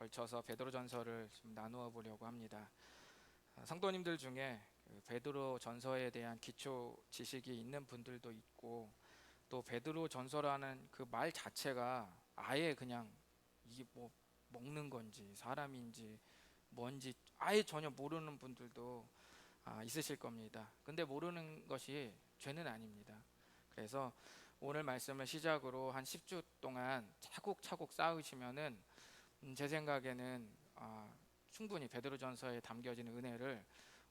걸쳐서 베드로전서를 좀 나누어 보려고 합니다. 성도님들 중에 베드로전서에 대한 기초 지식이 있는 분들도 있고, 또 베드로전서라는 그 말 자체가 아예 그냥 이게 뭐 먹는 건지 사람인지 뭔지 아예 전혀 모르는 분들도 있으실 겁니다. 근데 모르는 것이 죄는 아닙니다. 그래서 오늘 말씀을 시작으로 한 10주 동안 차곡차곡 쌓으시면은 제 생각에는 충분히 베드로전서에 담겨진 은혜를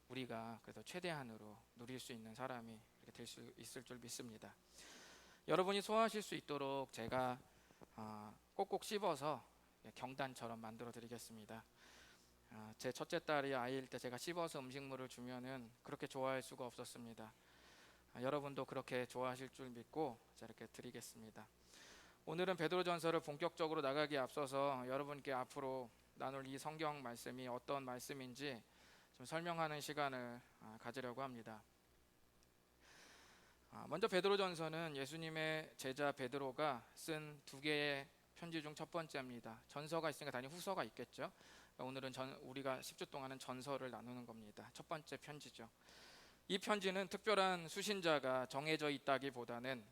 우리가 그래도 최대한으로 누릴 수 있는 사람이 이렇게 될 수 있을 줄 믿습니다. 여러분이 소화하실 수 있도록 제가 꼭꼭 씹어서 경단처럼 만들어 드리겠습니다. 제 첫째 딸이 아이일 때 제가 씹어서 음식물을 주면은 그렇게 좋아할 수가 없었습니다. 여러분도 그렇게 좋아하실 줄 믿고 이렇게 드리겠습니다. 오늘은 베드로전서를 본격적으로 나가기에 앞서서 여러분께 앞으로 나눌 이 성경 말씀이 어떤 말씀인지 좀 설명하는 시간을 가지려고 합니다. 먼저 베드로전서는 예수님의 제자 베드로가 쓴 두 개의 편지 중 첫 번째입니다. 전서가 있으니까 당연히 후서가 있겠죠. 오늘은 우리가 10주 동안은 전서를 나누는 겁니다. 첫 번째 편지죠. 이 편지는 특별한 수신자가 정해져 있다기보다는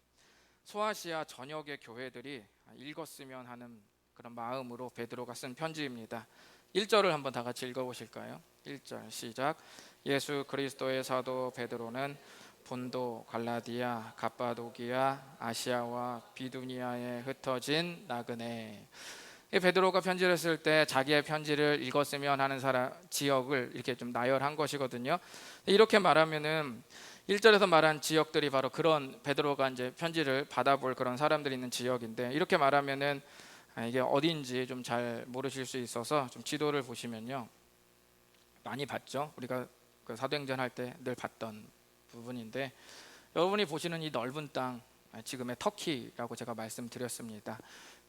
소아시아 전역의 교회들이 읽었으면 하는 그런 마음으로 베드로가 쓴 편지입니다. 1절을 한번 다 같이 읽어보실까요? 1절 시작. 예수 그리스도의 사도 베드로는 본도, 갈라디아, 갑바도기아, 아시아와 비두니아에 흩어진 나그네. 베드로가 편지를 쓸 때 자기의 편지를 읽었으면 하는 지역을 이렇게 좀 나열한 것이거든요. 이렇게 말하면은 1절에서 말한 지역들이 바로 그런 베드로가 이제 편지를 받아볼 그런 사람들이 있는 지역인데, 이렇게 말하면은 이게 어디인지 좀 잘 모르실 수 있어서 좀 지도를 보시면요, 많이 봤죠. 우리가 그 사도행전 할 때 늘 봤던 부분인데, 여러분이 보시는 이 넓은 땅, 지금의 터키라고 제가 말씀드렸습니다.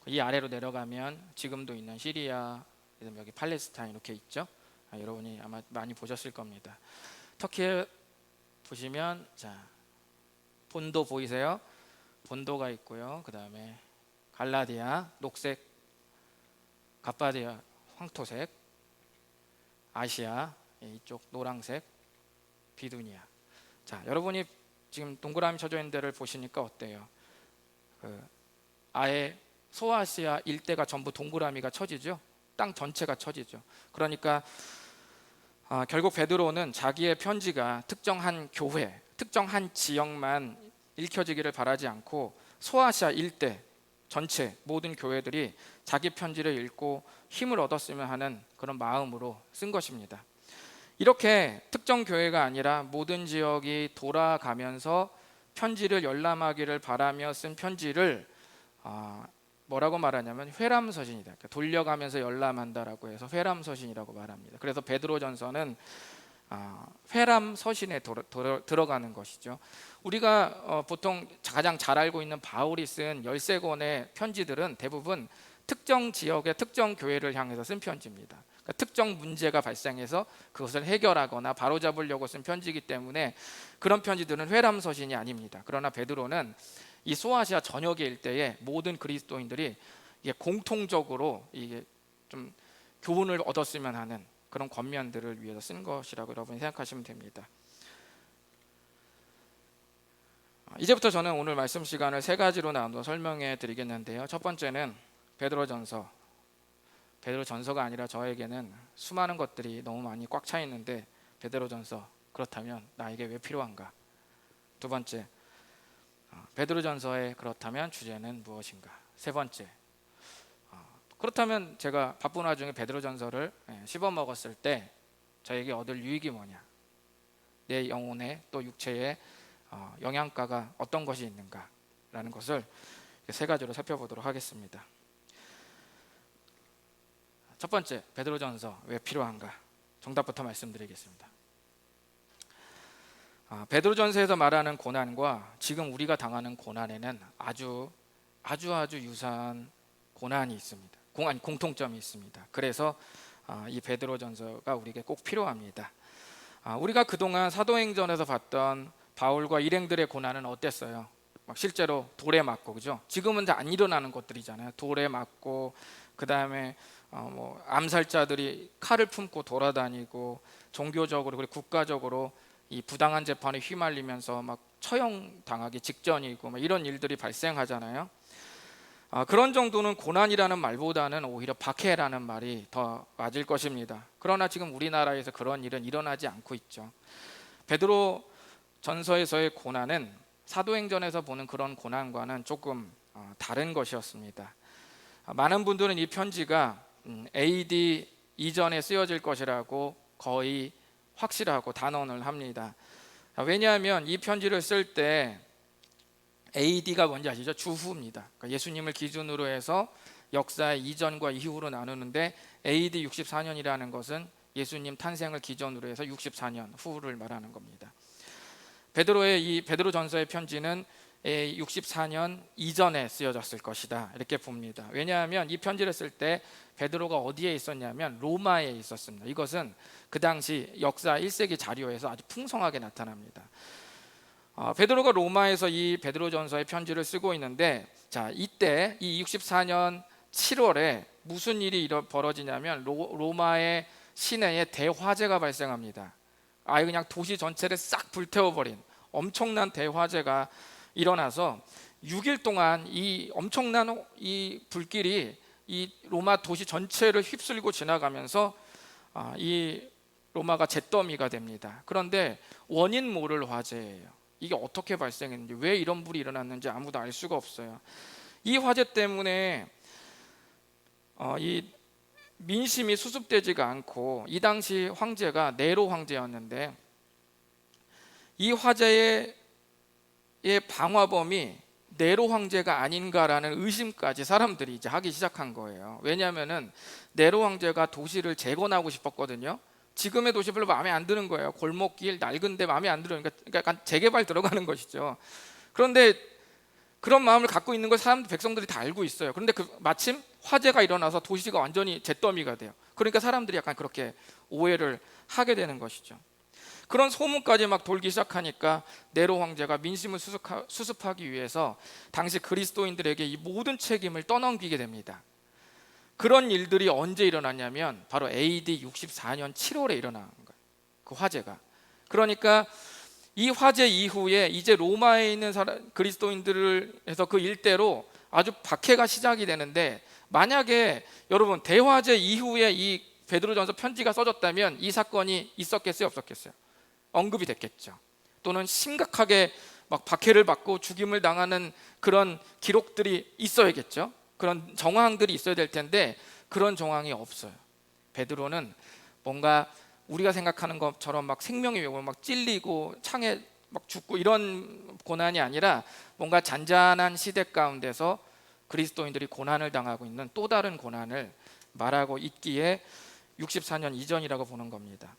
이 아래로 내려가면 지금도 있는 시리아, 여기 팔레스타인 이렇게 있죠. 여러분이 아마 많이 보셨을 겁니다. 터키에 보시면 본도 보이세요? 본도가 있고요. 그 다음에 갈라디아 녹색, 갑바디아 황토색, 아시아 이쪽 노란색, 비두니아. 여러분이 지금 동그라미 쳐져 있는 데를 보시니까 어때요? 아예 소아시아 일대가 전부 동그라미가 쳐지죠. 땅 전체가 쳐지죠. 그러니까 결국 베드로는 자기의 편지가 특정한 교회, 특정한 지역만 읽혀지기를 바라지 않고 소아시아 일대 전체 모든 교회들이 자기 편지를 읽고 힘을 얻었으면 하는 그런 마음으로 쓴 것입니다. 이렇게 특정 교회가 아니라 모든 지역이 돌아가면서 편지를 열람하기를 바라며 쓴 편지를 뭐라고 말하냐면 회람서신이다. 그러니까 돌려가면서 열람한다라고 해서 회람서신이라고 말합니다. 그래서 베드로전서는 회람서신에 들어가는 것이죠. 우리가 보통 가장 잘 알고 있는 바울이 쓴 13권의 편지들은 대부분 특정 지역의 특정 교회를 향해서 쓴 편지입니다. 그러니까 특정 문제가 발생해서 그것을 해결하거나 바로잡으려고 쓴 편지이기 때문에 그런 편지들은 회람서신이 아닙니다. 그러나 베드로는 이 소아시아 전역의 일대에 모든 그리스도인들이 이게 공통적으로 이게 좀 교훈을 얻었으면 하는 그런 권면들을 위해서 쓴 것이라고 여러분이 생각하시면 됩니다. 이제부터 저는 오늘 말씀 시간을 세 가지로 나눠 설명해 드리겠는데요. 첫 번째는 베드로전서. 베드로전서가 아니라 저에게는 수많은 것들이 너무 많이 꽉 차 있는데 베드로전서 그렇다면 나에게 왜 필요한가? 두 번째, 베드로전서의 그렇다면 주제는 무엇인가? 세 번째, 그렇다면 제가 바쁜 와중에 베드로전서를 씹어 먹었을 때 저에게 얻을 유익이 뭐냐? 내 영혼에 또 육체에 영양가가 어떤 것이 있는가? 라는 것을 세 가지로 살펴보도록 하겠습니다. 첫 번째, 베드로전서 왜 필요한가? 정답부터 말씀드리겠습니다. 베드로전서에서 말하는 고난과 지금 우리가 당하는 고난에는 아주 유사한 고난이 있습니다. 공통점이 있습니다. 그래서 이 베드로전서가 우리에게 꼭 필요합니다. 우리가 그동안 사도행전에서 봤던 바울과 일행들의 고난은 어땠어요? 막 실제로 돌에 맞고, 그죠? 지금은 다 안 일어나는 것들이잖아요. 돌에 맞고, 그 다음에 뭐 암살자들이 칼을 품고 돌아다니고 종교적으로 그리고 국가적으로 이 부당한 재판에 휘말리면서 막 처형당하기 직전이고 막 이런 일들이 발생하잖아요. 그런 정도는 고난이라는 말보다는 오히려 박해라는 말이 더 맞을 것입니다. 그러나 지금 우리나라에서 그런 일은 일어나지 않고 있죠. 베드로 전서에서의 고난은 사도행전에서 보는 그런 고난과는 조금 다른 것이었습니다. 많은 분들은 이 편지가 AD 이전에 쓰여질 것이라고 거의 확실하고 단언을 합니다. 왜냐하면 이 편지를 쓸 때 AD가 뭔지 아시죠? 주후입니다. 그러니까 예수님을 기준으로 해서 역사의 이전과 이후로 나누는데 AD 64년이라는 것은 예수님 탄생을 기준으로 해서 64년 후를 말하는 겁니다. 베드로의 이 베드로 전서의 편지는 64년 이전에 쓰여졌을 것이다 이렇게 봅니다. 왜냐하면 이 편지를 쓸 때 베드로가 어디에 있었냐면 로마에 있었습니다. 이것은 그 당시 역사 1세기 자료에서 아주 풍성하게 나타납니다. 베드로가 로마에서 이 베드로 전서의 편지를 쓰고 있는데, 자 이때 이 64년 7월에 무슨 일이 벌어지냐면 로마의 시내에 대화재가 발생합니다. 아예 그냥 도시 전체를 싹 불태워버린 엄청난 대화재가 일어나서 6일 동안 이 엄청난 이 불길이 이 로마 도시 전체를 휩쓸고 지나가면서 이 로마가 잿더미가 됩니다. 그런데 원인 모를 화재예요. 이게 어떻게 발생했는지, 왜 이런 불이 일어났는지 아무도 알 수가 없어요. 이 화재 때문에 이 민심이 수습되지가 않고, 이 당시 황제가 네로 황제였는데 이 화재의 방화범이 네로 황제가 아닌가라는 의심까지 사람들이 이제 하기 시작한 거예요. 왜냐하면은 네로 황제가 도시를 재건하고 싶었거든요. 지금의 도시 별로 마음에 안 드는 거예요. 골목길 낡은 데 마음에 안 들어요. 그러니까 약간 재개발 들어가는 것이죠. 그런데 그런 마음을 갖고 있는 걸 백성들이 다 알고 있어요. 그런데 마침 화재가 일어나서 도시가 완전히 잿더미가 돼요. 그러니까 사람들이 약간 그렇게 오해를 하게 되는 것이죠. 그런 소문까지 막 돌기 시작하니까 네로 황제가 민심을 수습하기 위해서 당시 그리스도인들에게 이 모든 책임을 떠넘기게 됩니다. 그런 일들이 언제 일어났냐면 바로 AD 64년 7월에 일어난 거예요. 그 화재가. 그러니까 이 화재 이후에 이제 로마에 있는 그리스도인들을 해서 그 일대로 아주 박해가 시작이 되는데, 만약에 여러분 대화재 이후에 이 베드로전서 편지가 써졌다면 이 사건이 있었겠어요, 없었겠어요? 언급이 됐겠죠. 또는 심각하게 막 박해를 받고 죽임을 당하는 그런 기록들이 있어야겠죠. 그런 정황들이 있어야 될 텐데 그런 정황이 없어요. 베드로는 뭔가 우리가 생각하는 것처럼 막 생명의 위협을 막 찔리고 창에 막 죽고 이런 고난이 아니라 뭔가 잔잔한 시대 가운데서 그리스도인들이 고난을 당하고 있는 또 다른 고난을 말하고 있기에 64년 이전이라고 보는 겁니다.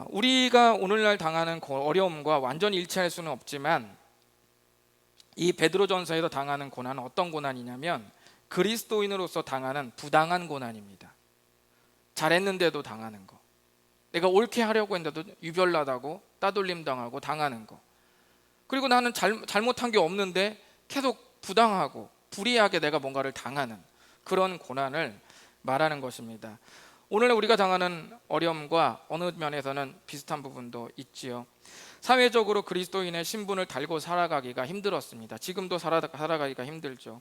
우리가 오늘날 당하는 어려움과 완전히 일치할 수는 없지만 이 베드로전서에서 당하는 고난은 어떤 고난이냐면 그리스도인으로서 당하는 부당한 고난입니다. 잘했는데도 당하는 거, 내가 옳게 하려고 했는데도 유별나다고 따돌림 당하고 당하는 거, 그리고 나는 잘못한 게 없는데 계속 부당하고 불이하게 내가 뭔가를 당하는 그런 고난을 말하는 것입니다. 오늘 우리가 당하는 어려움과 어느 면에서는 비슷한 부분도 있지요. 사회적으로 그리스도인의 신분을 달고 살아가기가 힘들었습니다. 지금도 살아가기가 힘들죠.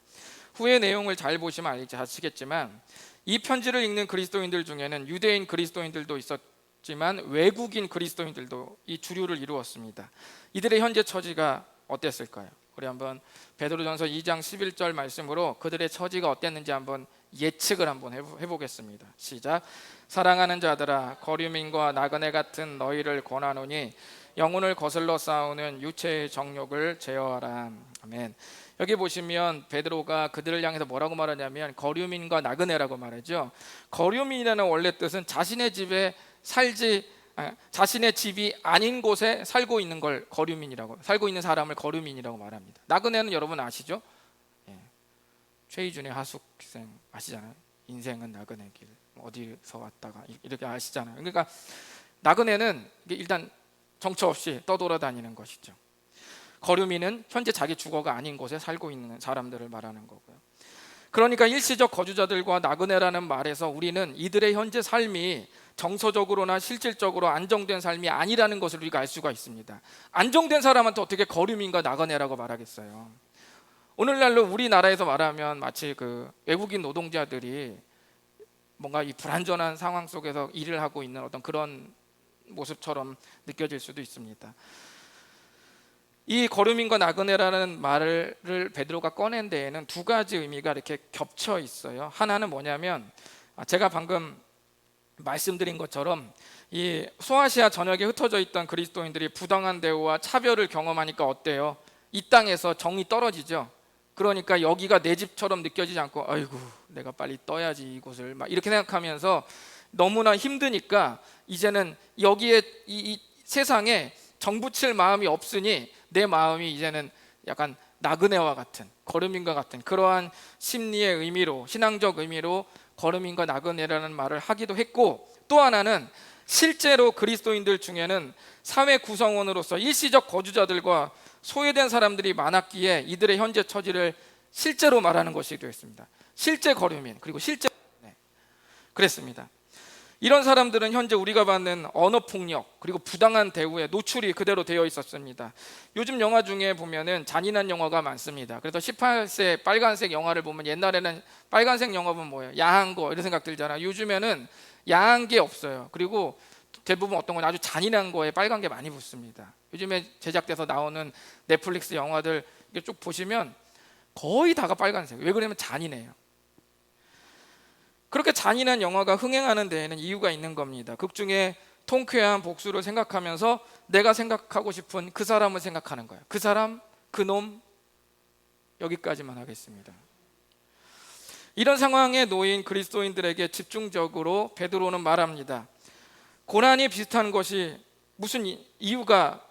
후의 내용을 잘 보시면 아시겠지만 이 편지를 읽는 그리스도인들 중에는 유대인 그리스도인들도 있었지만 외국인 그리스도인들도 이 주류를 이루었습니다. 이들의 현재 처지가 어땠을까요? 우리 한번 베드로전서 2장 11절 말씀으로 그들의 처지가 어땠는지 한번 예측을 한번 해보겠습니다. 시작. 사랑하는 자들아, 거류민과 나그네 같은 너희를 권하노니 영혼을 거슬러 싸우는 유체의 정욕을 제어하라. 아멘. 여기 보시면 베드로가 그들을 향해서 뭐라고 말하냐면 거류민과 나그네라고 말하죠. 거류민이라는 원래 뜻은 자신의 집이 아닌 곳에 살고 있는 걸 살고 있는 사람을 거류민이라고 말합니다. 나그네는 여러분 아시죠? 최희준의 하숙생 아시잖아요. 인생은 나그네 길, 어디서 왔다가 이렇게 아시잖아요. 그러니까 나그네는 일단 정처 없이 떠돌아다니는 것이죠. 거류민은 현재 자기 주거가 아닌 곳에 살고 있는 사람들을 말하는 거고요. 그러니까 일시적 거주자들과 나그네라는 말에서 우리는 이들의 현재 삶이 정서적으로나 실질적으로 안정된 삶이 아니라는 것을 우리가 알 수가 있습니다. 안정된 사람한테 어떻게 거류민과 나그네라고 말하겠어요? 오늘날로 우리나라에서 말하면 마치 그 외국인 노동자들이 뭔가 이 불안전한 상황 속에서 일을 하고 있는 어떤 그런 모습처럼 느껴질 수도 있습니다. 이 거류민과 나그네라는 말을 베드로가 꺼낸 데에는 두 가지 의미가 이렇게 겹쳐 있어요. 하나는 뭐냐면 제가 방금 말씀드린 것처럼 이 소아시아 전역에 흩어져 있던 그리스도인들이 부당한 대우와 차별을 경험하니까 어때요? 이 땅에서 정이 떨어지죠. 그러니까 여기가 내 집처럼 느껴지지 않고 아이고 내가 빨리 떠야지 이곳을 막 이렇게 생각하면서 너무나 힘드니까 이제는 여기에 이 세상에 정 붙일 마음이 없으니 내 마음이 이제는 약간 나그네와 같은 거류민과 같은 그러한 심리의 의미로 신앙적 의미로 거류민과 나그네라는 말을 하기도 했고, 또 하나는 실제로 그리스도인들 중에는 사회 구성원으로서 일시적 거주자들과 소외된 사람들이 많았기에 이들의 현재 처지를 실제로 말하는 것이기도 했습니다. 실제 거류민 그리고 실제 그랬습니다. 이런 사람들은 현재 우리가 받는 언어폭력 그리고 부당한 대우에 노출이 그대로 되어 있었습니다. 요즘 영화 중에 보면은 잔인한 영화가 많습니다. 그래서 18세 빨간색 영화를 보면 옛날에는 빨간색 영화 보면 뭐예요? 야한 거 이런 생각 들잖아요. 요즘에는 야한 게 없어요. 그리고 대부분 어떤 건 아주 잔인한 거에 빨간 게 많이 붙습니다. 요즘에 제작돼서 나오는 넷플릭스 영화들 이렇게 쭉 보시면 거의 다가 빨간색. 왜 그러냐면 잔인해요. 그렇게 잔인한 영화가 흥행하는 데에는 이유가 있는 겁니다. 극중에 통쾌한 복수를 생각하면서 내가 생각하고 싶은 그 사람을 생각하는 거예요. 그 사람, 그 놈, 여기까지만 하겠습니다. 이런 상황에 놓인 그리스도인들에게 집중적으로 베드로는 말합니다. 고난이 비슷한 것이 무슨 이유가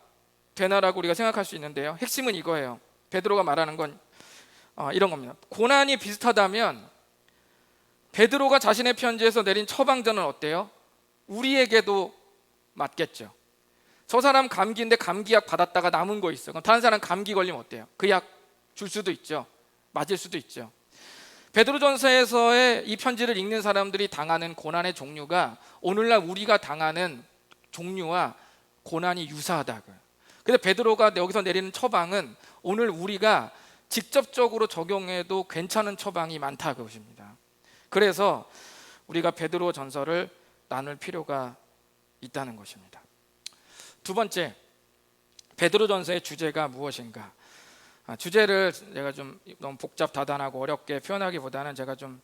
되나라고 우리가 생각할 수 있는데요. 핵심은 이거예요. 베드로가 말하는 건 이런 겁니다. 고난이 비슷하다면 베드로가 자신의 편지에서 내린 처방전은 어때요? 우리에게도 맞겠죠. 저 사람 감기인데 감기약 받았다가 남은 거 있어. 그럼 다른 사람 감기 걸리면 어때요? 그 약 줄 수도 있죠. 맞을 수도 있죠. 베드로전서에서의 이 편지를 읽는 사람들이 당하는 고난의 종류가 오늘날 우리가 당하는 종류와 고난이 유사하다고요. 근데 베드로가 여기서 내리는 처방은 오늘 우리가 직접적으로 적용해도 괜찮은 처방이 많다는 것입니다. 그래서 우리가 베드로 전서를 나눌 필요가 있다는 것입니다. 두 번째, 베드로 전서의 주제가 무엇인가? 주제를 제가 좀 너무 복잡다단하고 어렵게 표현하기보다는 제가 좀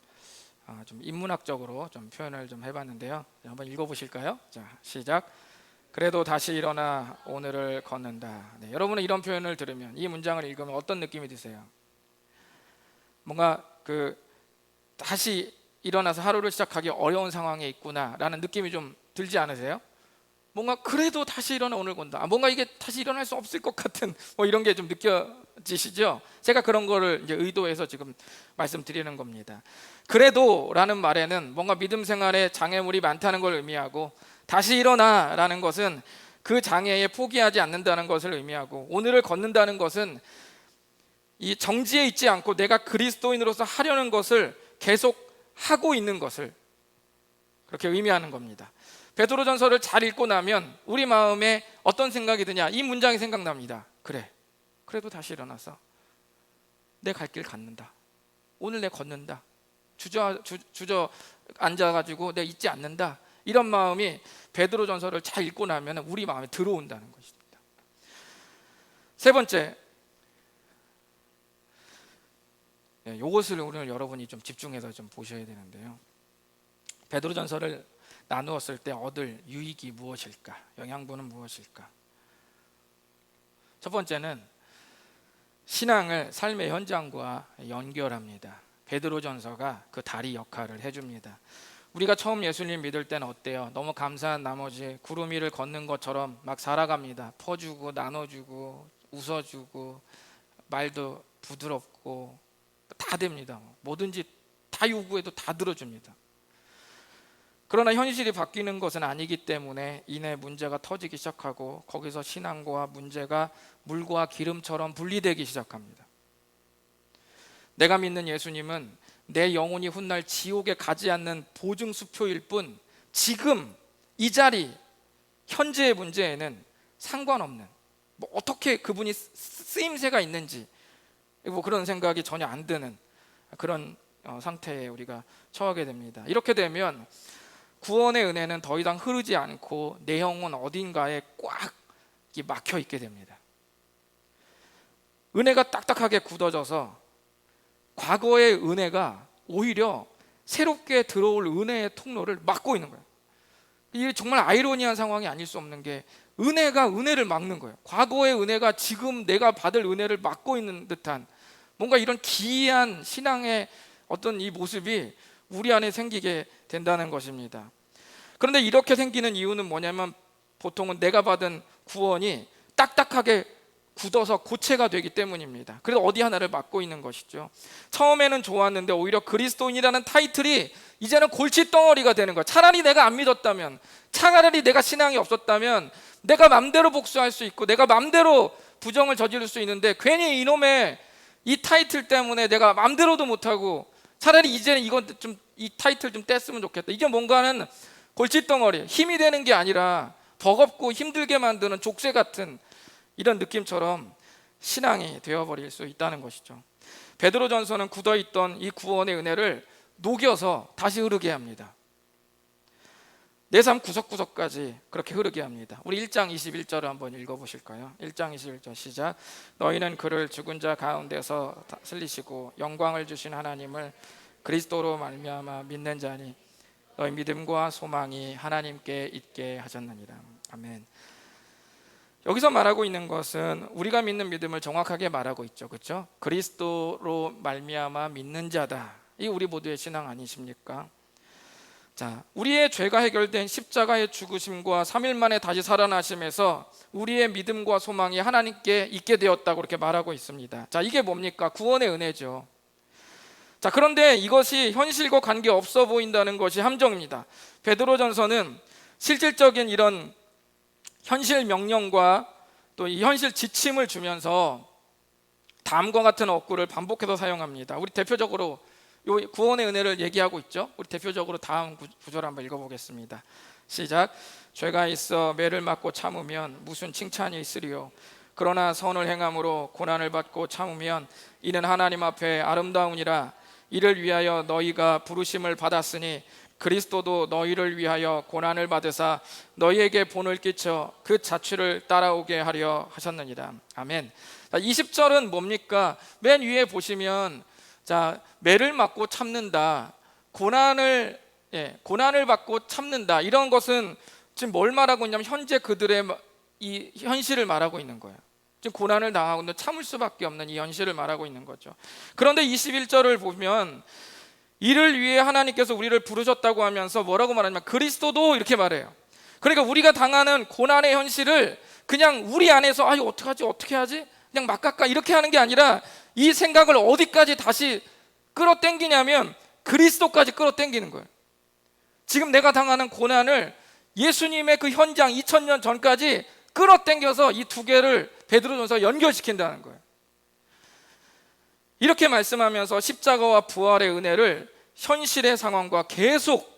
인문학적으로 좀 표현을 좀 해봤는데요. 한번 읽어보실까요? 자, 시작. 그래도 다시 일어나 오늘을 걷는다. 네, 여러분은 이런 표현을 들으면, 이 문장을 읽으면 어떤 느낌이 드세요? 뭔가 다시 일어나서 하루를 시작하기 어려운 상황에 있구나라는 느낌이 좀 들지 않으세요? 뭔가 그래도 다시 일어나 오늘 건다. 뭔가 이게 다시 일어날 수 없을 것 같은 이런 게 좀 느껴지시죠? 제가 그런 거를 이제 의도해서 지금 말씀드리는 겁니다. 그래도라는 말에는 뭔가 믿음 생활에 장애물이 많다는 걸 의미하고, 다시 일어나라는 것은 그 장애에 포기하지 않는다는 것을 의미하고, 오늘을 걷는다는 것은 이 정지에 있지 않고 내가 그리스도인으로서 하려는 것을 계속 하고 있는 것을 그렇게 의미하는 겁니다. 베드로전서를 잘 읽고 나면 우리 마음에 어떤 생각이 드냐? 이 문장이 생각납니다. 그래도 다시 일어나서 내 갈 길 갖는다. 오늘 내 걷는다. 주저 앉아가지고 내 잊지 않는다. 이런 마음이 베드로전서를 잘 읽고 나면 우리 마음에 들어온다는 것입니다. 세 번째, 이것을 오늘 여러분이 좀 집중해서 좀 보셔야 되는데요. 베드로전서를 나누었을 때 얻을 유익이 무엇일까? 영양분은 무엇일까? 첫 번째는 신앙을 삶의 현장과 연결합니다. 베드로전서가 그 다리 역할을 해줍니다. 우리가 처음 예수님 믿을 때는 어때요? 너무 감사한 나머지 구름 위를 걷는 것처럼 막 살아갑니다. 퍼주고 나눠주고 웃어주고 말도 부드럽고 다 됩니다. 뭐든지 다 요구해도 다 들어줍니다. 그러나 현실이 바뀌는 것은 아니기 때문에 이내 문제가 터지기 시작하고, 거기서 신앙과 문제가 물과 기름처럼 분리되기 시작합니다. 내가 믿는 예수님은 내 영혼이 훗날 지옥에 가지 않는 보증수표일 뿐, 지금 이 자리 현재의 문제에는 상관없는, 뭐 어떻게 그분이 쓰임새가 있는지 뭐 그런 생각이 전혀 안 드는 그런 상태에 우리가 처하게 됩니다. 이렇게 되면 구원의 은혜는 더 이상 흐르지 않고 내 영혼 어딘가에 꽉 막혀 있게 됩니다. 은혜가 딱딱하게 굳어져서 과거의 은혜가 오히려 새롭게 들어올 은혜의 통로를 막고 있는 거예요. 이게 정말 아이러니한 상황이 아닐 수 없는 게, 은혜가 은혜를 막는 거예요. 과거의 은혜가 지금 내가 받을 은혜를 막고 있는 듯한 뭔가 이런 기이한 신앙의 어떤 이 모습이 우리 안에 생기게 된다는 것입니다. 그런데 이렇게 생기는 이유는 뭐냐면, 보통은 내가 받은 구원이 딱딱하게 굳어서 고체가 되기 때문입니다. 그래서 어디 하나를 막고 있는 것이죠. 처음에는 좋았는데 오히려 그리스도인이라는 타이틀이 이제는 골칫덩어리가 되는 거예요. 차라리 내가 안 믿었다면, 차라리 내가 신앙이 없었다면 내가 맘대로 복수할 수 있고 내가 맘대로 부정을 저지를 수 있는데, 괜히 이놈의 이 타이틀 때문에 내가 맘대로도 못하고, 차라리 이제는 이건 좀, 이 타이틀 좀 뗐으면 좋겠다. 이게 뭔가는 골칫덩어리, 힘이 되는 게 아니라 버겁고 힘들게 만드는 족쇄 같은 이런 느낌처럼 신앙이 되어버릴 수 있다는 것이죠. 베드로전서는 굳어있던 이 구원의 은혜를 녹여서 다시 흐르게 합니다. 내 삶 구석구석까지 그렇게 흐르게 합니다. 우리 1장 21절을 한번 읽어보실까요? 1장 21절 시작. 너희는 그를 죽은 자 가운데서 살리시고 영광을 주신 하나님을 그리스도로 말미암아 믿는 자니 너희 믿음과 소망이 하나님께 있게 하셨느니라. 아멘. 여기서 말하고 있는 것은 우리가 믿는 믿음을 정확하게 말하고 있죠. 그렇죠? 그리스도로 말미암아 믿는 자다. 이 우리 모두의 신앙 아니십니까? 자, 우리의 죄가 해결된 십자가의 죽으심과 3일 만에 다시 살아나심에서 우리의 믿음과 소망이 하나님께 있게 되었다고 그렇게 말하고 있습니다. 자, 이게 뭡니까? 구원의 은혜죠. 자, 그런데 이것이 현실과 관계없어 보인다는 것이 함정입니다. 베드로전서는 실질적인 이런 현실 명령과 또 이 현실 지침을 주면서 다음과 같은 어구를 반복해서 사용합니다. 우리 대표적으로 요 구원의 은혜를 얘기하고 있죠. 우리 대표적으로 다음 구절 한번 읽어보겠습니다. 시작. 죄가 있어 매를 맞고 참으면 무슨 칭찬이 있으리요. 그러나 선을 행함으로 고난을 받고 참으면 이는 하나님 앞에 아름다우니라. 이를 위하여 너희가 부르심을 받았으니 그리스도도 너희를 위하여 고난을 받으사 너희에게 본을 끼쳐 그 자취를 따라오게 하려 하셨느니라. 아멘. 20절은 뭡니까? 맨 위에 보시면, 자, 매를 맞고 참는다, 고난을 받고 참는다, 이런 것은 지금 뭘 말하고 있냐면 현재 그들의 이 현실을 말하고 있는 거예요. 지금 고난을 당하고 있는, 참을 수밖에 없는 이 현실을 말하고 있는 거죠. 그런데 21절을 보면 이를 위해 하나님께서 우리를 부르셨다고 하면서 뭐라고 말하냐면 그리스도도, 이렇게 말해요. 그러니까 우리가 당하는 고난의 현실을 그냥 우리 안에서 이거 어떡하지 어떻게 하지 그냥 막 깎아 이렇게 하는 게 아니라, 이 생각을 어디까지 다시 끌어당기냐면 그리스도까지 끌어당기는 거예요. 지금 내가 당하는 고난을 예수님의 그 현장 2000년 전까지 끌어당겨서 이 두 개를 베드로전서 연결시킨다는 거예요. 이렇게 말씀하면서 십자가와 부활의 은혜를 현실의 상황과 계속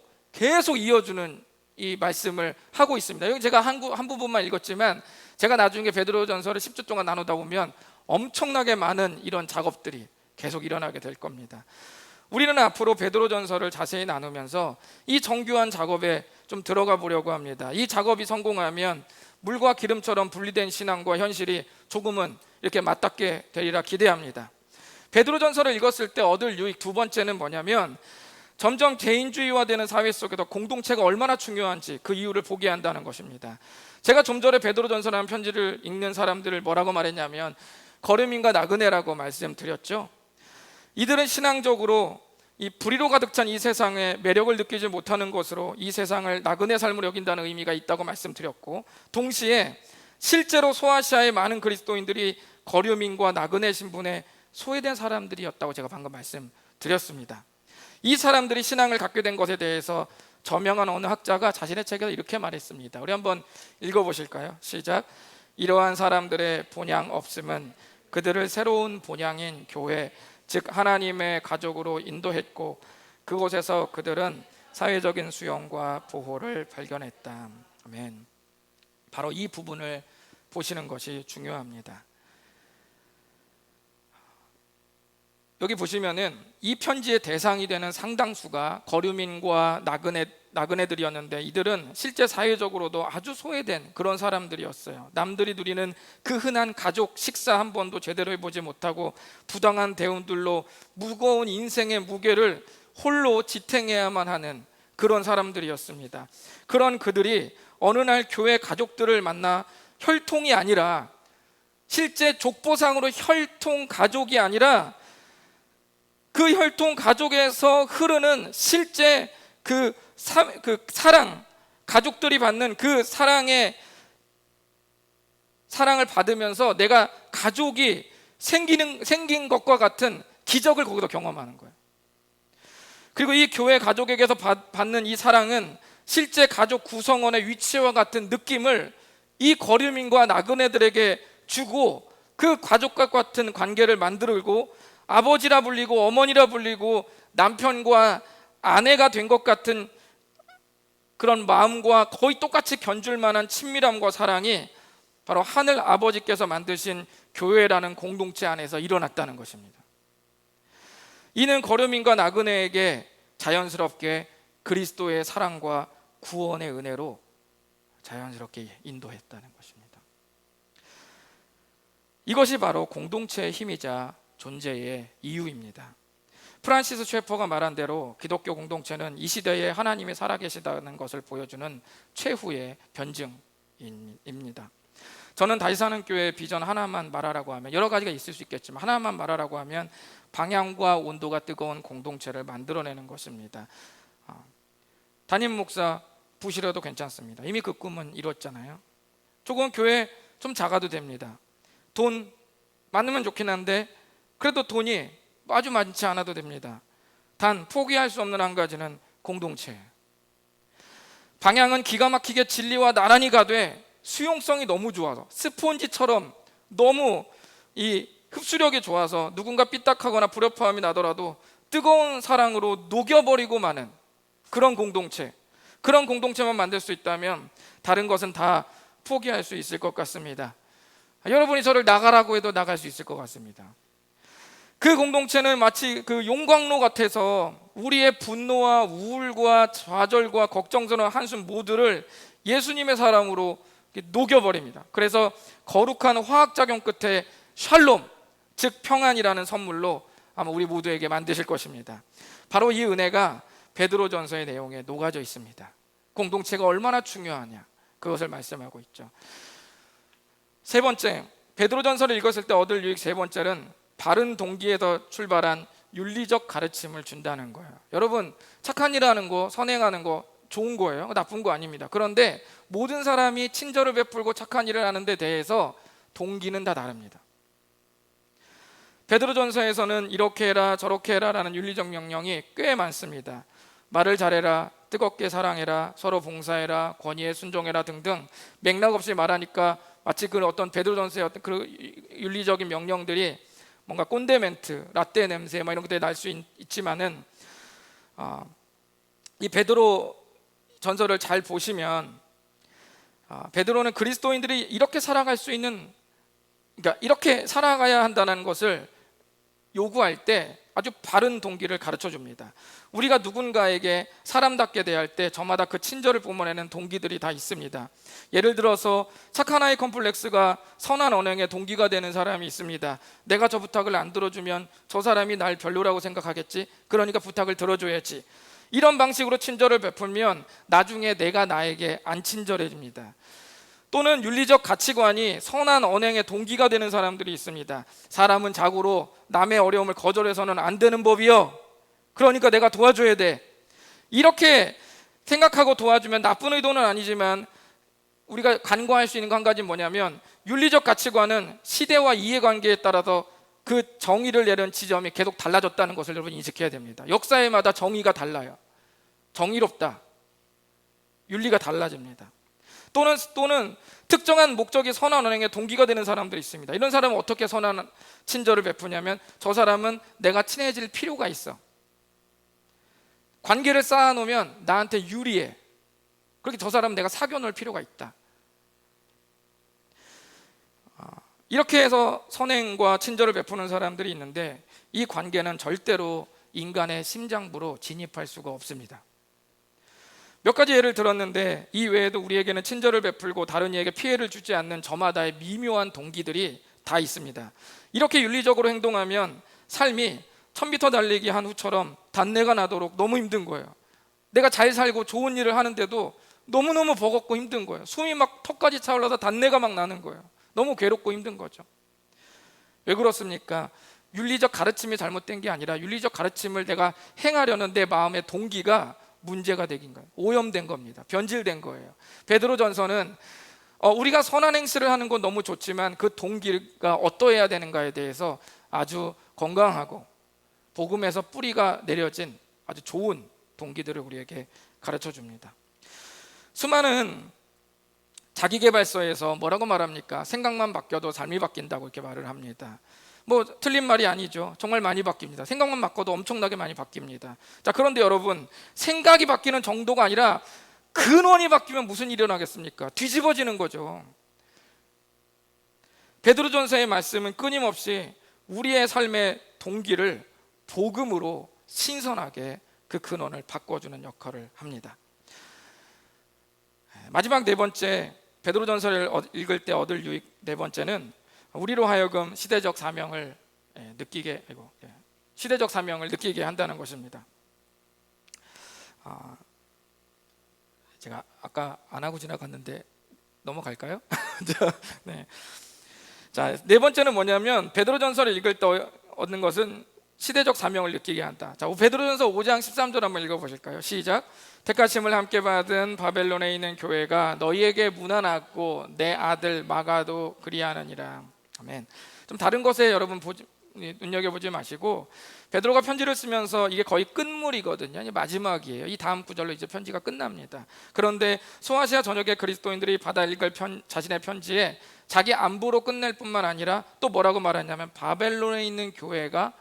이어주는 이 말씀을 하고 있습니다. 여기 제가 한 부분만 읽었지만 제가 나중에 베드로전서를 10주 동안 나누다 보면 엄청나게 많은 이런 작업들이 계속 일어나게 될 겁니다. 우리는 앞으로 베드로전서를 자세히 나누면서 이 정교한 작업에 좀 들어가 보려고 합니다. 이 작업이 성공하면 물과 기름처럼 분리된 신앙과 현실이 조금은 이렇게 맞닿게 되리라 기대합니다. 베드로전서를 읽었을 때 얻을 유익 두 번째는 뭐냐면, 점점 개인주의화되는 사회 속에서 공동체가 얼마나 중요한지 그 이유를 보게 한다는 것입니다. 제가 좀 전에 베드로전서라는 편지를 읽는 사람들을 뭐라고 말했냐면 거름인과 나그네라고 말씀드렸죠. 이들은 신앙적으로 이 불의로 가득 찬 이 세상에 매력을 느끼지 못하는 것으로 이 세상을 나그네 삶으로 여긴다는 의미가 있다고 말씀드렸고, 동시에 실제로 소아시아의 많은 그리스도인들이 거류민과 나그네 신분에 소외된 사람들이었다고 제가 방금 말씀드렸습니다. 이 사람들이 신앙을 갖게 된 것에 대해서 저명한 어느 학자가 자신의 책에서 이렇게 말했습니다. 우리 한번 읽어보실까요? 시작. 이러한 사람들의 본향 없음은 그들을 새로운 본향인 교회, 즉 하나님의 가족으로 인도했고 그곳에서 그들은 사회적인 수용과 보호를 발견했다. 아멘. 바로 이 부분을 보시는 것이 중요합니다. 여기 보시면은 이 편지의 대상이 되는 상당수가 거류민과 나그네들이었는데 이들은 실제 사회적으로도 아주 소외된 그런 사람들이었어요. 남들이 누리는 그 흔한 가족 식사 한 번도 제대로 해보지 못하고 부당한 대우들로 무거운 인생의 무게를 홀로 지탱해야만 하는 그런 사람들이었습니다. 그런 그들이 어느 날 교회 가족들을 만나 혈통이 아니라 실제 족보상으로 혈통 가족이 아니라 그 혈통 가족에서 흐르는 실제 그 사랑, 가족들이 받는 그 사랑을 받으면서 내가 가족이 생긴 것과 같은 기적을 거기서 경험하는 거예요. 그리고 이 교회 가족에게서 받는 이 사랑은 실제 가족 구성원의 위치와 같은 느낌을 이 거류민과 나그네들에게 주고 그 가족과 같은 관계를 만들고 아버지라 불리고 어머니라 불리고 남편과 아내가 된 것 같은 그런 마음과 거의 똑같이 견줄 만한 친밀함과 사랑이 바로 하늘 아버지께서 만드신 교회라는 공동체 안에서 일어났다는 것입니다. 이는 거류민과 나그네에게 자연스럽게 그리스도의 사랑과 구원의 은혜로 자연스럽게 인도했다는 것입니다. 이것이 바로 공동체의 힘이자 존재의 이유입니다. 프란시스 셰퍼가 말한 대로 기독교 공동체는 이 시대에 하나님이 살아계시다는 것을 보여주는 최후의 변증입니다. 저는 다시 사는 교회의 비전 하나만 말하라고 하면, 여러 가지가 있을 수 있겠지만 하나만 말하라고 하면 방향과 온도가 뜨거운 공동체를 만들어내는 것입니다. 담임 목사 부실해도 괜찮습니다. 이미 그 꿈은 이뤘잖아요. 조금 교회 좀 작아도 됩니다. 돈 많으면 좋긴 한데 그래도 돈이 아주 많지 않아도 됩니다. 단 포기할 수 없는 한 가지는 공동체예요. 방향은 기가 막히게 진리와 나란히 가되 수용성이 너무 좋아서 스폰지처럼 너무 이 흡수력이 좋아서 누군가 삐딱하거나 불협화음이 나더라도 뜨거운 사랑으로 녹여버리고 마는 그런 공동체, 그런 공동체만 만들 수 있다면 다른 것은 다 포기할 수 있을 것 같습니다. 여러분이 저를 나가라고 해도 나갈 수 있을 것 같습니다. 그 공동체는 마치 그 용광로 같아서 우리의 분노와 우울과 좌절과 걱정스러운 한숨 모두를 예수님의 사랑으로 녹여버립니다. 그래서 거룩한 화학작용 끝에 샬롬, 즉 평안이라는 선물로 아마 우리 모두에게 만드실 것입니다. 바로 이 은혜가 베드로전서의 내용에 녹아져 있습니다. 공동체가 얼마나 중요하냐, 그것을 말씀하고 있죠. 세 번째, 베드로전서를 읽었을 때 얻을 유익 세 번째는 바른 동기에서 출발한 윤리적 가르침을 준다는 거예요. 여러분, 착한 일 하는 거, 선행하는 거 좋은 거예요. 나쁜 거 아닙니다. 그런데 모든 사람이 친절을 베풀고 착한 일을 하는 데 대해서 동기는 다 다릅니다. 베드로전서에서는 이렇게 해라 저렇게 해라 라는 윤리적 명령이 꽤 많습니다. 말을 잘해라, 뜨겁게 사랑해라, 서로 봉사해라, 권위에 순종해라 등등 맥락 없이 말하니까 마치 그 어떤 베드로전서의 어떤 그 윤리적인 명령들이 뭔가 꼰대 멘트, 라떼 냄새 이런 것들이 날 수 있지만은 이 베드로 전서를 잘 보시면 베드로는 그리스도인들이 이렇게 살아갈 수 있는, 그러니까 이렇게 살아가야 한다는 것을 요구할 때 아주 바른 동기를 가르쳐 줍니다. 우리가 누군가에게 사람답게 대할 때 저마다 그 친절을 뿜어내는 동기들이 다 있습니다. 예를 들어서 착한 아이 컴플렉스가 선한 언행의 동기가 되는 사람이 있습니다. 내가 저 부탁을 안 들어주면 저 사람이 날 별로라고 생각하겠지, 그러니까 부탁을 들어줘야지. 이런 방식으로 친절을 베풀면 나중에 내가 나에게 안 친절해집니다. 또는 윤리적 가치관이 선한 언행의 동기가 되는 사람들이 있습니다. 사람은 자고로 남의 어려움을 거절해서는 안 되는 법이요, 그러니까 내가 도와줘야 돼. 이렇게 생각하고 도와주면 나쁜 의도는 아니지만 우리가 간과할 수 있는 한 가지는 뭐냐면 윤리적 가치관은 시대와 이해관계에 따라서 그 정의를 내는 지점이 계속 달라졌다는 것을 여러분 인식해야 됩니다. 역사에마다 정의가 달라요. 정의롭다, 윤리가 달라집니다. 또는 특정한 목적이 선한 언행의 동기가 되는 사람들이 있습니다. 이런 사람은 어떻게 선한 친절을 베푸냐면, 저 사람은 내가 친해질 필요가 있어. 관계를 쌓아놓으면 나한테 유리해. 그렇게 저 사람은 내가 사귀어놓을 필요가 있다. 이렇게 해서 선행과 친절을 베푸는 사람들이 있는데, 이 관계는 절대로 인간의 심장부로 진입할 수가 없습니다. 몇 가지 예를 들었는데, 이 외에도 우리에게는 친절을 베풀고 다른 이에게 피해를 주지 않는 저마다의 미묘한 동기들이 다 있습니다. 이렇게 윤리적으로 행동하면 삶이 1000m 달리기 한 후처럼 단내가 나도록 너무 힘든 거예요. 내가 잘 살고 좋은 일을 하는데도 너무너무 버겁고 힘든 거예요. 숨이 막 턱까지 차올라서 단내가 막 나는 거예요. 너무 괴롭고 힘든 거죠. 왜 그렇습니까? 윤리적 가르침이 잘못된 게 아니라 윤리적 가르침을 내가 행하려는 내 마음의 동기가 문제가 되긴 거예요. 오염된 겁니다. 변질된 거예요. 베드로전서는 우리가 선한 행실을 하는 건 너무 좋지만 그 동기가 어떠해야 되는가에 대해서 아주 건강하고 복음에서 뿌리가 내려진 아주 좋은 동기들을 우리에게 가르쳐 줍니다. 수많은 자기계발서에서 뭐라고 말합니까? 생각만 바뀌어도 삶이 바뀐다고 이렇게 말을 합니다. 뭐 틀린 말이 아니죠. 정말 많이 바뀝니다. 생각만 바꿔도 엄청나게 많이 바뀝니다. 자, 그런데 여러분, 생각이 바뀌는 정도가 아니라 근원이 바뀌면 무슨 일이 일어나겠습니까? 뒤집어지는 거죠. 베드로전서의 말씀은 끊임없이 우리의 삶의 동기를 복음으로 신선하게 그 근원을 바꿔주는 역할을 합니다. 마지막 네 번째, 베드로전서를 읽을 때 얻을 유익 네 번째는 우리로 하여금 시대적 사명을 느끼게 한다는 것입니다. 제가 아까 안 하고 지나갔는데 넘어갈까요? 네. 자, 네 번째는 뭐냐면 베드로전서를 읽을 때 얻는 것은 시대적 사명을 느끼게 한다. 자, 베드로전서 5장 13절 한번 읽어보실까요? 시작. 택하심을 함께 받은 바벨론에 있는 교회가 너희에게 무난하고 내 아들 마가도 그리하느니라. 아멘. 좀 다른 것에 여러분 눈여겨보지 마시고, 베드로가 편지를 쓰면서 이게 거의 끝물이거든요. 마지막이에요. 이 다음 구절로 이제 편지가 끝납니다. 그런데 소아시아 전역의 그리스도인들이 받아 읽을 자신의 편지에 자기 안부로 끝낼 뿐만 아니라 또 뭐라고 말하냐면 바벨론에 있는 교회가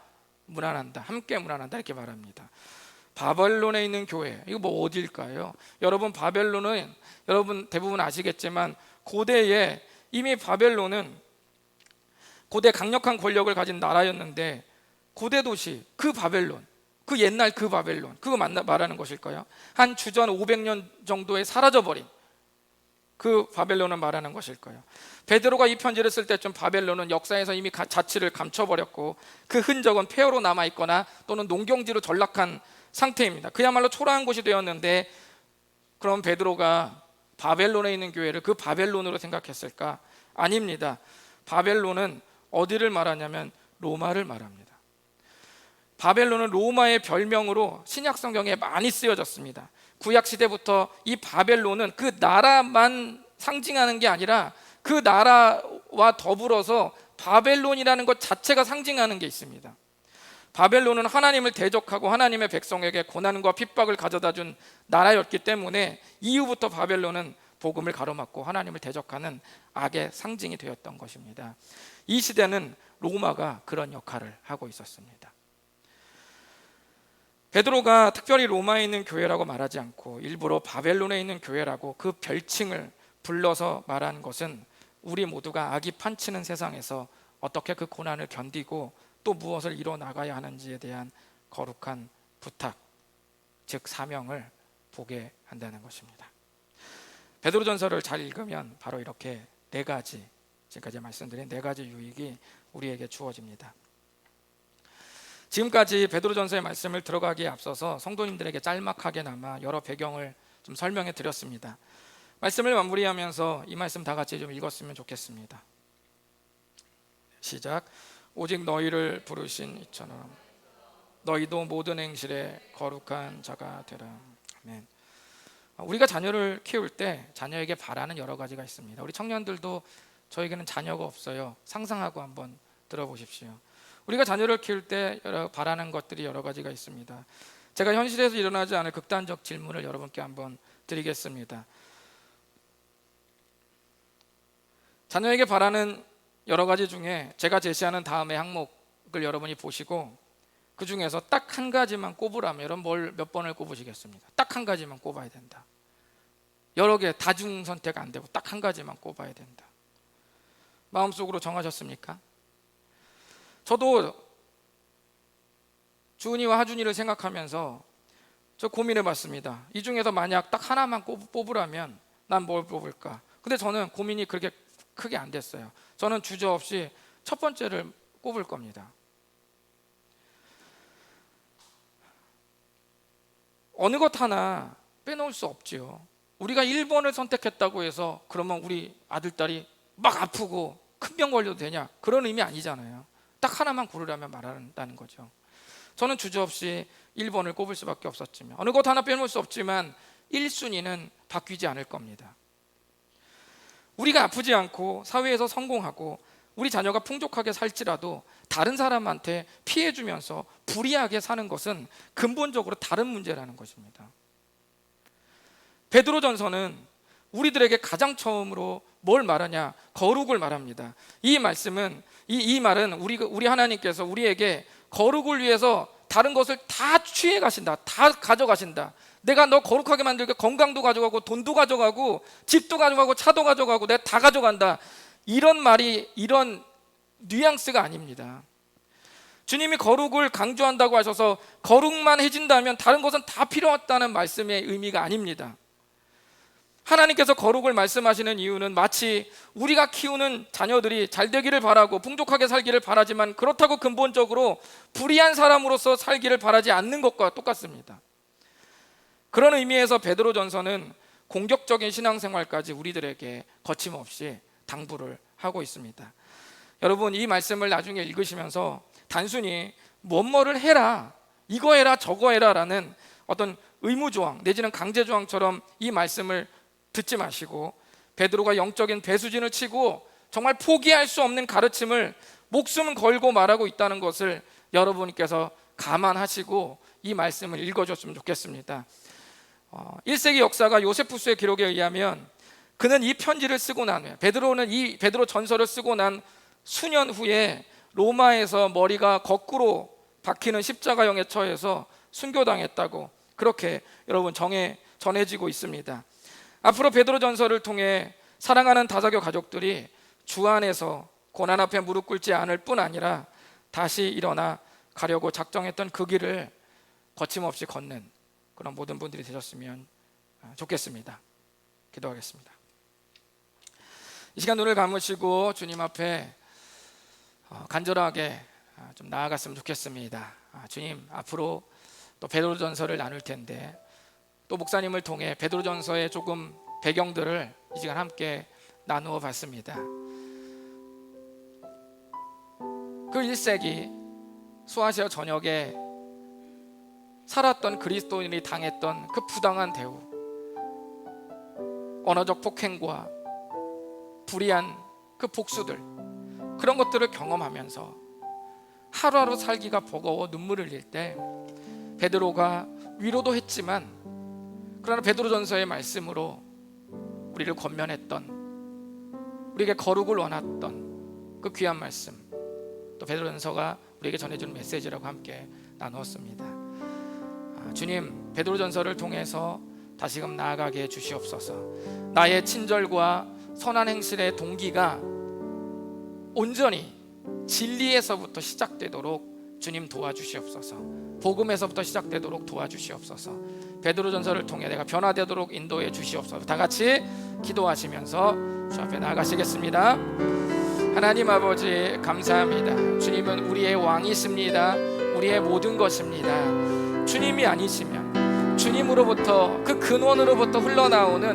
무난한다, 함께 무난한다 이렇게 말합니다. 바벨론에 있는 교회, 이거 뭐 어딜까요? 여러분, 바벨론은 여러분 대부분 아시겠지만 고대에 이미 바벨론은 고대 강력한 권력을 가진 나라였는데, 고대 도시 그 바벨론, 그 옛날 그 바벨론, 그거 말하는 것일까요? 한 주전 500년 정도에 사라져버린 그 바벨론을 말하는 것일까요? 베드로가 이 편지를 쓸 때쯤 바벨론은 역사에서 이미 자취를 감춰버렸고 그 흔적은 폐허로 남아있거나 또는 농경지로 전락한 상태입니다. 그야말로 초라한 곳이 되었는데, 그럼 베드로가 바벨론에 있는 교회를 그 바벨론으로 생각했을까? 아닙니다. 바벨론은 어디를 말하냐면 로마를 말합니다. 바벨론은 로마의 별명으로 신약 성경에 많이 쓰여졌습니다. 구약 시대부터 이 바벨론은 그 나라만 상징하는 게 아니라 그 나라와 더불어서 바벨론이라는 것 자체가 상징하는 게 있습니다. 바벨론은 하나님을 대적하고 하나님의 백성에게 고난과 핍박을 가져다 준 나라였기 때문에 이후부터 바벨론은 복음을 가로막고 하나님을 대적하는 악의 상징이 되었던 것입니다. 이 시대는 로마가 그런 역할을 하고 있었습니다. 베드로가 특별히 로마에 있는 교회라고 말하지 않고 일부러 바벨론에 있는 교회라고 그 별칭을 불러서 말한 것은 우리 모두가 악이 판치는 세상에서 어떻게 그 고난을 견디고 또 무엇을 이뤄 나가야 하는지에 대한 거룩한 부탁, 즉 사명을 보게 한다는 것입니다. 베드로전서를 잘 읽으면 바로 이렇게 네 가지, 지금까지 말씀드린 네 가지 유익이 우리에게 주어집니다. 지금까지 베드로전서의 말씀을 들어가기에 앞서서 성도님들에게 짤막하게나마 여러 배경을 좀 설명해 드렸습니다. 말씀을 마무리하면서 이 말씀 다 같이 좀 읽었으면 좋겠습니다. 시작. 오직 너희를 부르신 이처럼 너희도 모든 행실에 거룩한 자가 되라. 아멘. 우리가 자녀를 키울 때 자녀에게 바라는 여러 가지가 있습니다. 우리 청년들도 저에게는 자녀가 없어요. 상상하고 한번 들어보십시오. 우리가 자녀를 키울 때 바라는 것들이 여러 가지가 있습니다. 제가 현실에서 일어나지 않을 극단적 질문을 여러분께 한번 드리겠습니다. 자녀에게 바라는 여러 가지 중에 제가 제시하는 다음의 항목을 여러분이 보시고 그 중에서 딱 한 가지만 꼽으라면 여러분 몇 번을 꼽으시겠습니까? 딱 한 가지만 꼽아야 된다. 여러 개 다중 선택 안 되고 딱 한 가지만 꼽아야 된다. 마음속으로 정하셨습니까? 저도 주은이와 하준이를 생각하면서 저 고민해 봤습니다. 이 중에서 만약 딱 하나만 뽑으라면 난 뭘 뽑을까? 근데 저는 고민이 그렇게 크게 안 됐어요. 저는 주저없이 첫 번째를 꼽을 겁니다. 어느 것 하나 빼놓을 수 없지요. 우리가 1번을 선택했다고 해서 그러면 우리 아들, 딸이 막 아프고 큰 병 걸려도 되냐? 그런 의미 아니잖아요. 딱 하나만 고르라면 말한다는 거죠. 저는 주저없이 1번을 꼽을 수밖에 없었지만 어느 것 하나 빼놓을 수 없지만 1순위는 바뀌지 않을 겁니다. 우리가 아프지 않고 사회에서 성공하고 우리 자녀가 풍족하게 살지라도 다른 사람한테 피해주면서 불이하게 사는 것은 근본적으로 다른 문제라는 것입니다. 베드로전서는 우리들에게 가장 처음으로 뭘 말하냐? 거룩을 말합니다. 이 말씀은 이 말은 우리 하나님께서 우리에게 거룩을 위해서 다른 것을 다 취해 가신다. 다 가져가신다. 내가 너 거룩하게 만들게 건강도 가져가고 돈도 가져가고 집도 가져가고 차도 가져가고 내가 다 가져간다. 이런 말이 이런 뉘앙스가 아닙니다. 주님이 거룩을 강조한다고 하셔서 거룩만 해진다면 다른 것은 다 필요 없다는 말씀의 의미가 아닙니다. 하나님께서 거룩을 말씀하시는 이유는 마치 우리가 키우는 자녀들이 잘 되기를 바라고 풍족하게 살기를 바라지만 그렇다고 근본적으로 불의한 사람으로서 살기를 바라지 않는 것과 똑같습니다. 그런 의미에서 베드로전서는 공격적인 신앙생활까지 우리들에게 거침없이 당부를 하고 있습니다. 여러분, 이 말씀을 나중에 읽으시면서 단순히 뭐뭐를 해라, 이거 해라, 저거 해라 라는 어떤 의무조항 내지는 강제조항처럼 이 말씀을 듣지 마시고 베드로가 영적인 배수진을 치고 정말 포기할 수 없는 가르침을 목숨을 걸고 말하고 있다는 것을 여러분께서 감안하시고 이 말씀을 읽어줬으면 좋겠습니다. 1세기 역사가 요세푸스의 기록에 의하면 그는 이 편지를 쓰고 난 후에 베드로는 이 베드로 전서를 쓰고 난 수년 후에 로마에서 머리가 거꾸로 박히는 십자가형에 처해서 순교당했다고 그렇게 여러분 전해지고 있습니다. 앞으로 베드로전서를 통해 사랑하는 다사교 가족들이 주 안에서 고난 앞에 무릎 꿇지 않을 뿐 아니라 다시 일어나 가려고 작정했던 그 길을 거침없이 걷는 그런 모든 분들이 되셨으면 좋겠습니다. 기도하겠습니다. 이 시간 눈을 감으시고 주님 앞에 간절하게 좀 나아갔으면 좋겠습니다. 주님, 앞으로 또 베드로전서를 나눌 텐데 또 목사님을 통해 베드로전서의 조금 배경들을 이 시간 함께 나누어 봤습니다. 그 1세기 소아시아 전역에 살았던 그리스도인이 당했던 그 부당한 대우, 언어적 폭행과 불의한 그 복수들, 그런 것들을 경험하면서 하루하루 살기가 버거워 눈물을 흘릴 때 베드로가 위로도 했지만 그러나 베드로전서의 말씀으로 우리를 권면했던, 우리에게 거룩을 원했던 그 귀한 말씀, 또 베드로전서가 우리에게 전해주는 메시지라고 함께 나누었습니다. 주님, 베드로전서를 통해서 다시금 나아가게 해주시옵소서. 나의 친절과 선한 행실의 동기가 온전히 진리에서부터 시작되도록 주님 도와주시옵소서. 복음에서부터 시작되도록 도와주시옵소서. 베드로전서를 통해 내가 변화되도록 인도해 주시옵소서. 다 같이 기도하시면서 주 앞에 나아가시겠습니다. 하나님 아버지, 감사합니다. 주님은 우리의 왕이십니다. 우리의 모든 것입니다. 주님이 아니시면 주님으로부터 그 근원으로부터 흘러나오는